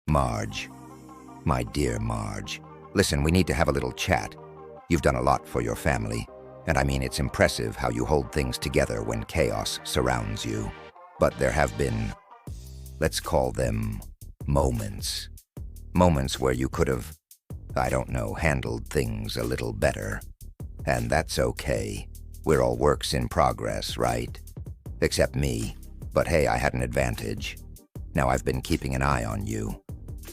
Marge. My dear Marge. Listen, we need to have a little chat. You've done a lot for your family, and I mean it's impressive how you hold things together when chaos surrounds you. But there have been, let's call them, moments. Moments where you could have, I don't know, handled things a little better. And that's okay. We're all works in progress, right? Except me. But hey, I had an advantage. Now I've been keeping an eye on you.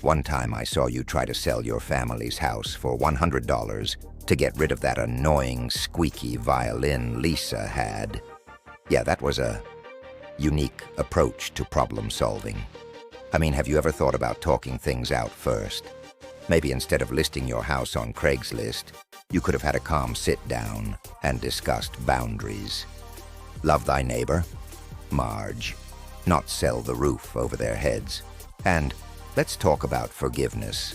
One time I saw you try to sell your family's house for $100 to get rid of that annoying, squeaky violin Lisa had. Yeah, that was a unique approach to problem solving. I mean, have you ever thought about talking things out first? Maybe instead of listing your house on Craigslist, you could have had a calm sit-down and discussed boundaries. Love thy neighbor, Marge. Not sell the roof over their heads. And let's talk about forgiveness.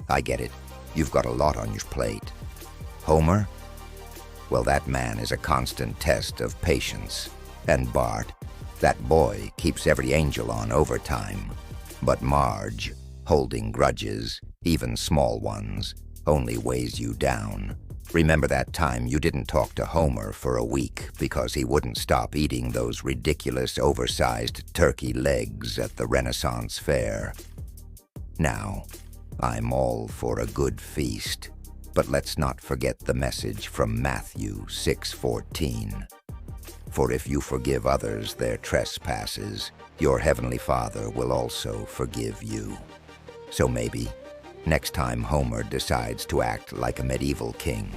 I get it. You've got a lot on your plate. Homer? Well, that man is a constant test of patience. And Bart, that boy keeps every angel on overtime. But Marge, holding grudges, even small ones, only weighs you down. Remember that time you didn't talk to Homer for a week because he wouldn't stop eating those ridiculous oversized turkey legs at the Renaissance Fair? Now, I'm all for a good feast, but let's not forget the message from Matthew 6:14. For if you forgive others their trespasses, your heavenly Father will also forgive you. So maybe, next time Homer decides to act like a medieval king,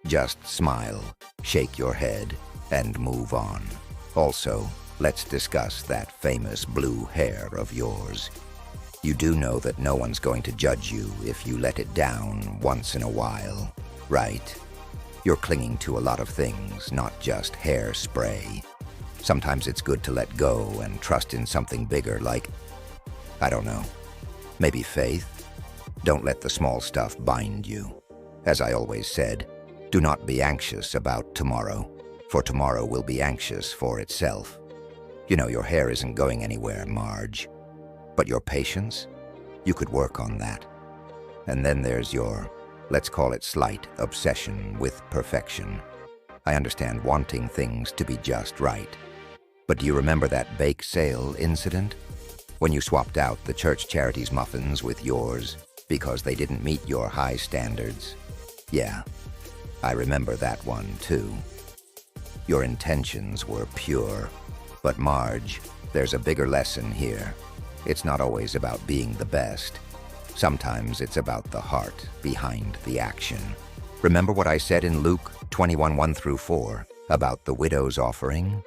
just smile, shake your head, and move on. Also, let's discuss that famous blue hair of yours. You do know that no one's going to judge you if you let it down once in a while, right? You're clinging to a lot of things, not just hairspray. Sometimes it's good to let go and trust in something bigger like, I don't know, maybe faith? Don't let the small stuff bind you. As I always said, do not be anxious about tomorrow, for tomorrow will be anxious for itself. You know, your hair isn't going anywhere, Marge. But your patience? You could work on that. And then there's your, let's call it slight, obsession with perfection. I understand wanting things to be just right. But do you remember that bake sale incident? When you swapped out the church charity's muffins with yours because they didn't meet your high standards? Yeah, I remember that one too. Your intentions were pure. But Marge, there's a bigger lesson here. It's not always about being the best. Sometimes it's about the heart behind the action. Remember what I said in Luke 21:1-4 about the widow's offering?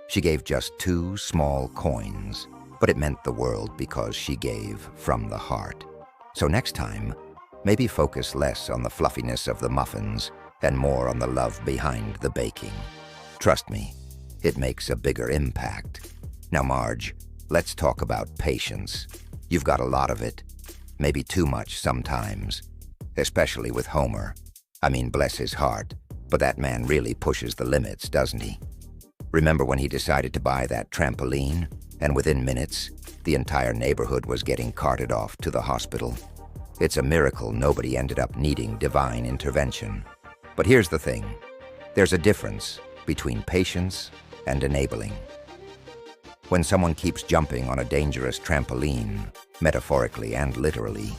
She gave just 2 small coins, but it meant the world because she gave from the heart. So next time, maybe focus less on the fluffiness of the muffins and more on the love behind the baking. Trust me, it makes a bigger impact. Now, Marge, let's talk about patience. You've got a lot of it, maybe too much sometimes, especially with Homer. I mean, bless his heart, but that man really pushes the limits, doesn't he? Remember when he decided to buy that trampoline, and within minutes, the entire neighborhood was getting carted off to the hospital? It's a miracle nobody ended up needing divine intervention. But here's the thing. There's a difference between patience and enabling. When someone keeps jumping on a dangerous trampoline, metaphorically and literally,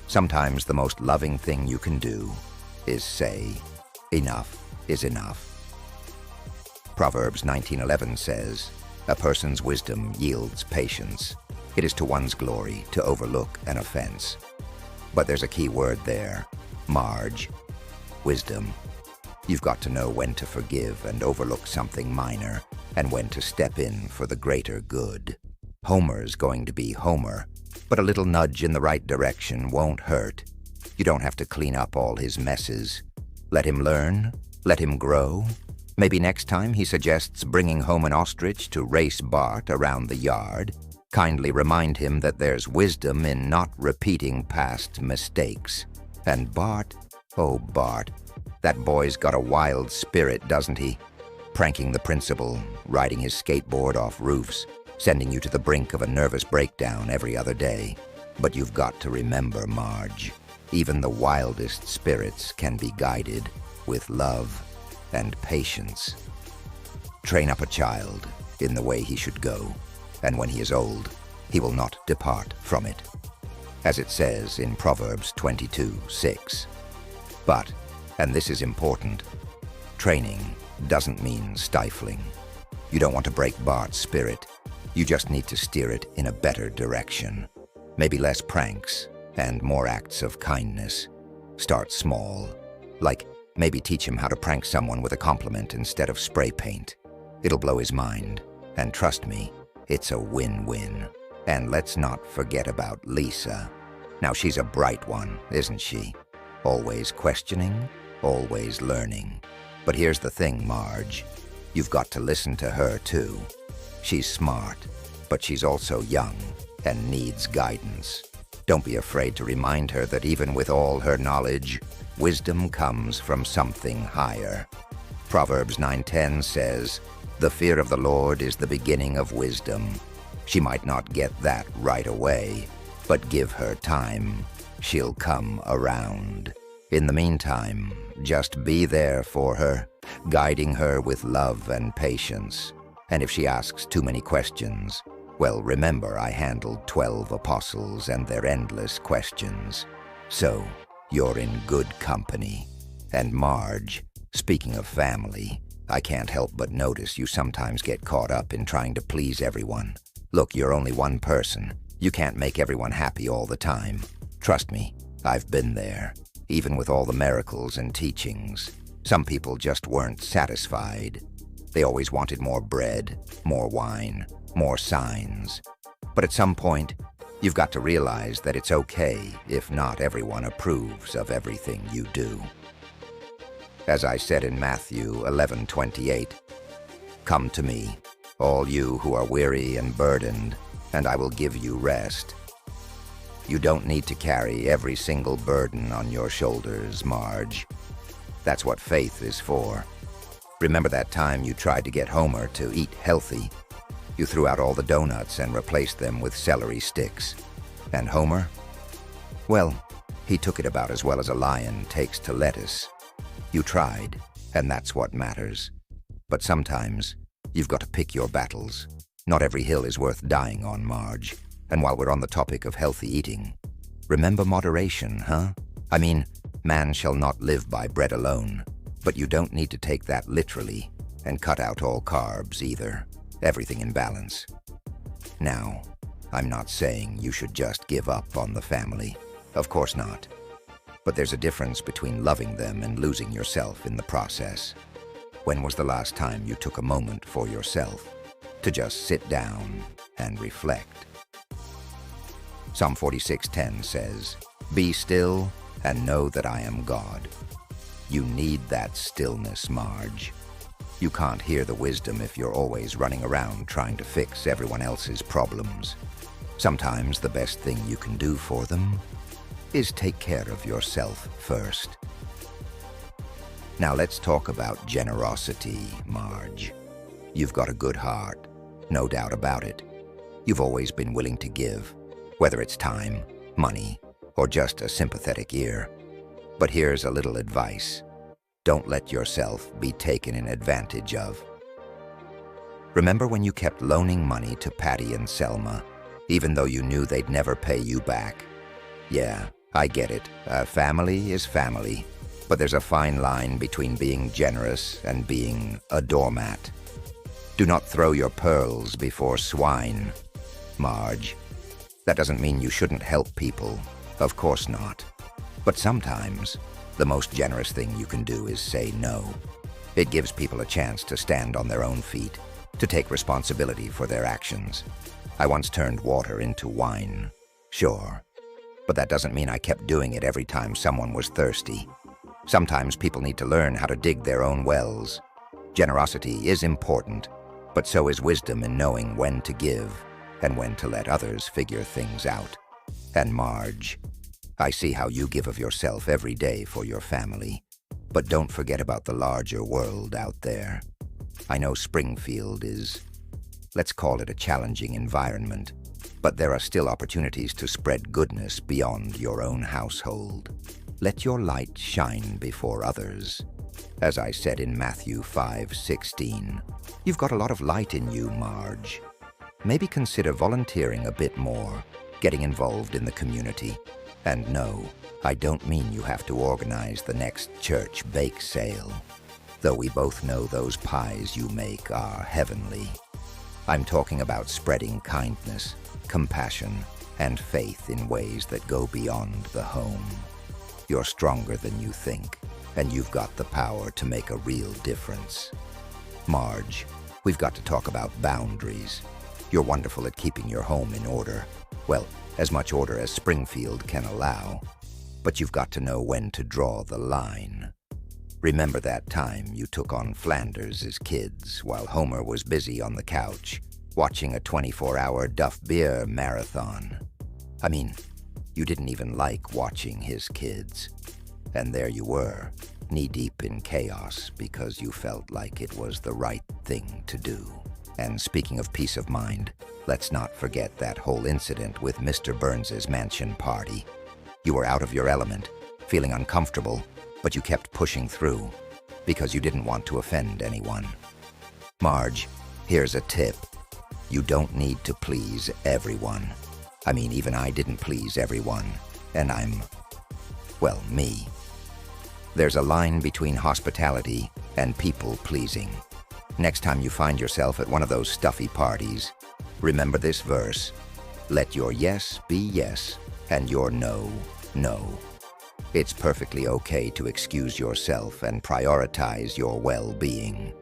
sometimes the most loving thing you can do is say, enough is enough. Proverbs 19:11 says, a person's wisdom yields patience. It is to one's glory to overlook an offense. But there's a key word there, Marge, wisdom. You've got to know when to forgive and overlook something minor, and when to step in for the greater good. Homer's going to be Homer, but a little nudge in the right direction won't hurt. You don't have to clean up all his messes. Let him learn, let him grow. Maybe next time he suggests bringing home an ostrich to race Bart around the yard, kindly remind him that there's wisdom in not repeating past mistakes. And Bart, oh Bart, that boy's got a wild spirit, doesn't he? Pranking the principal, riding his skateboard off roofs, sending you to the brink of a nervous breakdown every other day. But you've got to remember, Marge, even the wildest spirits can be guided with love and patience. Train up a child in the way he should go, and when he is old, he will not depart from it. As it says in Proverbs 22:6. But, and this is important, training doesn't mean stifling. You don't want to break Bart's spirit. You just need to steer it in a better direction. Maybe less pranks and more acts of kindness. Start small. Like, maybe teach him how to prank someone with a compliment instead of spray paint. It'll blow his mind. And trust me, it's a win-win. And let's not forget about Lisa. Now she's a bright one, isn't she? Always questioning, always learning. But here's the thing, Marge. You've got to listen to her too. She's smart, but she's also young and needs guidance. Don't be afraid to remind her that even with all her knowledge, wisdom comes from something higher. Proverbs 9:10 says, "The fear of the Lord is the beginning of wisdom." She might not get that right away, but give her time. She'll come around. In the meantime, just be there for her, guiding her with love and patience. And if she asks too many questions, well, remember I handled 12 apostles and their endless questions. So, you're in good company. And Marge, speaking of family, I can't help but notice you sometimes get caught up in trying to please everyone. Look, you're only one person. You can't make everyone happy all the time. Trust me, I've been there. Even with all the miracles and teachings, some people just weren't satisfied. They always wanted more bread, more wine, more signs. But at some point, you've got to realize that it's okay if not everyone approves of everything you do. As I said in Matthew 11:28, "Come to me, all you who are weary and burdened, and I will give you rest." You don't need to carry every single burden on your shoulders, Marge. That's what faith is for. Remember that time you tried to get Homer to eat healthy? You threw out all the donuts and replaced them with celery sticks. And Homer? Well, he took it about as well as a lion takes to lettuce. You tried, and that's what matters. But sometimes, you've got to pick your battles. Not every hill is worth dying on, Marge. And while we're on the topic of healthy eating, remember moderation, huh? I mean, man shall not live by bread alone. But you don't need to take that literally and cut out all carbs either. Everything in balance. Now, I'm not saying you should just give up on the family. Of course not. But there's a difference between loving them and losing yourself in the process. When was the last time you took a moment for yourself to just sit down and reflect? Psalm 46:10 says, "Be still and know that I am God." You need that stillness, Marge. You can't hear the wisdom if you're always running around trying to fix everyone else's problems. Sometimes the best thing you can do for them is take care of yourself first. Now let's talk about generosity, Marge. You've got a good heart, no doubt about it. You've always been willing to give, whether it's time, money, or just a sympathetic ear. But here's a little advice. Don't let yourself be taken advantage of. Remember when you kept loaning money to Patty and Selma, even though you knew they'd never pay you back? Yeah, I get it. Family is family. But there's a fine line between being generous and being a doormat. Do not throw your pearls before swine, Marge. That doesn't mean you shouldn't help people. Of course not. But sometimes, the most generous thing you can do is say no. It gives people a chance to stand on their own feet, to take responsibility for their actions. I once turned water into wine, sure. But that doesn't mean I kept doing it every time someone was thirsty. Sometimes people need to learn how to dig their own wells. Generosity is important, but so is wisdom in knowing when to give and when to let others figure things out. And Marge, I see how you give of yourself every day for your family, but don't forget about the larger world out there. I know Springfield is, let's call it a challenging environment, But there are still opportunities to spread goodness beyond your own household. Let your light shine before others. As I said in Matthew 5:16, you've got a lot of light in you, Marge. Maybe consider volunteering a bit more, getting involved in the community. And no, I don't mean you have to organize the next church bake sale, though we both know those pies you make are heavenly. I'm talking about spreading kindness, compassion, and faith in ways that go beyond the home. You're stronger than you think, and you've got the power to make a real difference. Marge, we've got to talk about boundaries. You're wonderful at keeping your home in order. Well, as much order as Springfield can allow. But you've got to know when to draw the line. Remember that time you took on Flanders as kids while Homer was busy on the couch, watching a 24-hour Duff Beer marathon? I mean, you didn't even like watching his kids. And there you were, knee-deep in chaos because you felt like it was the right thing to do. And speaking of peace of mind, let's not forget that whole incident with Mr. Burns's mansion party. You were out of your element, feeling uncomfortable, but you kept pushing through because you didn't want to offend anyone. Marge, here's a tip. You don't need to please everyone. I mean, even I didn't please everyone, and I'm, well, me. There's a line between hospitality and people-pleasing. Next time you find yourself at one of those stuffy parties, remember this verse: let your yes be yes, and your no, no. It's perfectly okay to excuse yourself and prioritize your well-being.